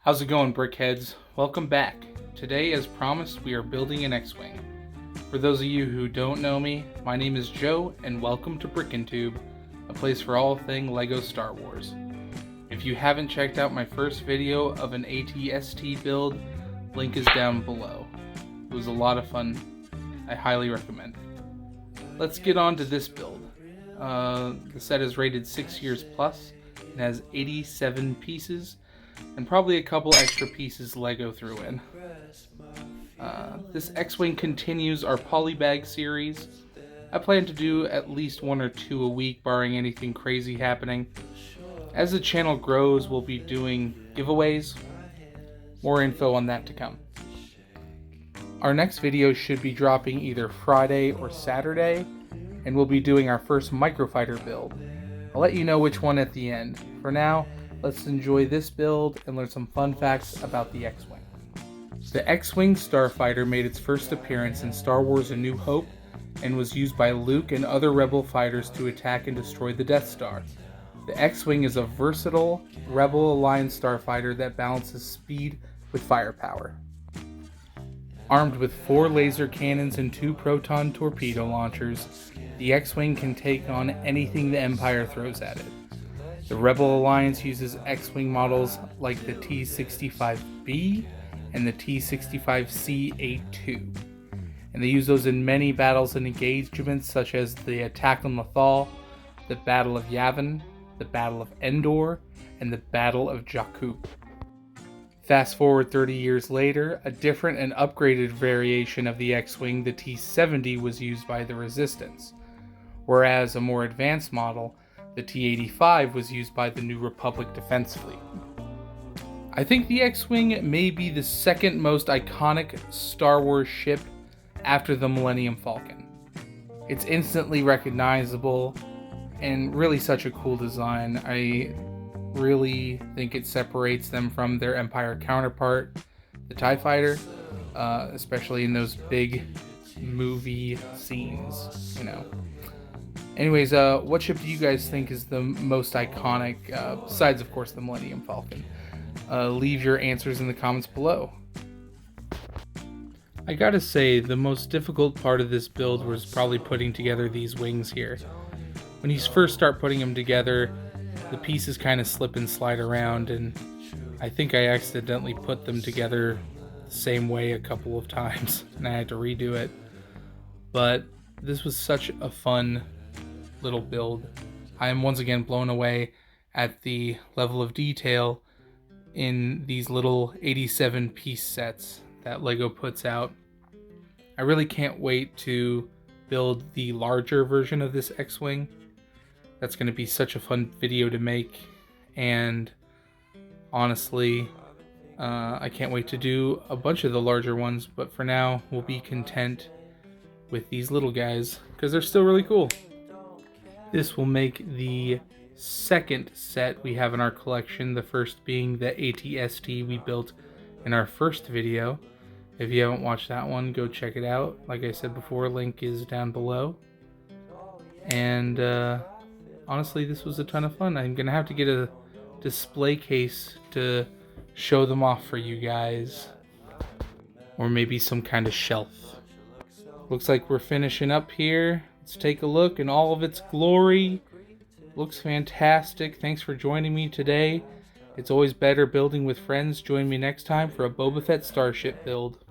How's it going, Brickheads? Welcome back. Today, as promised, we are building an X-Wing. For those of you who don't know me, my name is Joe, and welcome to Brickentube, a place for all thing LEGO Star Wars. If you haven't checked out my first video of an AT-ST build, link is down below. It was a lot of fun. I highly recommend it. Let's get on to this build. The set is rated 6 years plus. It has 87 pieces, and probably a couple extra pieces LEGO threw in. This X-Wing continues our polybag series. I plan to do at least 1 or 2 a week, barring anything crazy happening. As the channel grows, we'll be doing giveaways. More info on that to come. Our next video should be dropping either Friday or Saturday, and we'll be doing our first microfighter build. I'll let you know which one at the end. For now, let's enjoy this build and learn some fun facts about the X-Wing. The X-Wing Starfighter made its first appearance in Star Wars A New Hope and was used by Luke and other Rebel fighters to attack and destroy the Death Star. The X-Wing is a versatile Rebel Alliance starfighter that balances speed with firepower. Armed with 4 laser cannons and 2 proton torpedo launchers, the X-Wing can take on anything the Empire throws at it. The Rebel Alliance uses X-Wing models like the T-65B and the T-65C-A2, and they use those in many battles and engagements such as the Attack on Lothal, the Battle of Yavin, the Battle of Endor, and the Battle of Jakku. Fast forward 30 years later, a different and upgraded variation of the X-Wing, the T-70, was used by the Resistance, whereas a more advanced model, the T-85, was used by the New Republic Defense Fleet. I think the X-Wing may be the second most iconic Star Wars ship after the Millennium Falcon. It's instantly recognizable and really such a cool design. I really think it separates them from their Empire counterpart, the TIE Fighter, especially in those big movie scenes, you know. Anyways, what ship do you guys think is the most iconic, besides, of course, the Millennium Falcon? Leave your answers in the comments below. I gotta say, the most difficult part of this build was probably putting together these wings here. When you first start putting them together, the pieces kind of slip and slide around, and I think I accidentally put them together the same way a couple of times, and I had to redo it. But this was such a fun little build. I am once again blown away at the level of detail in these little 87 piece sets that LEGO puts out. I really can't wait to build the larger version of this X-Wing. That's going to be such a fun video to make, and honestly, I can't wait to do a bunch of the larger ones, but for now, we'll be content with these little guys, because they're still really cool. This will make the second set we have in our collection, the first being the AT-ST we built in our first video. If you haven't watched that one, go check it out. Like I said before, link is down below. And honestly, this was a ton of fun. I'm going to have to get a display case to show them off for you guys. Or maybe some kind of shelf. Looks like we're finishing up here. Let's take a look in all of its glory. Looks fantastic. Thanks for joining me today. It's always better building with friends. Join me next time for a Boba Fett starship build.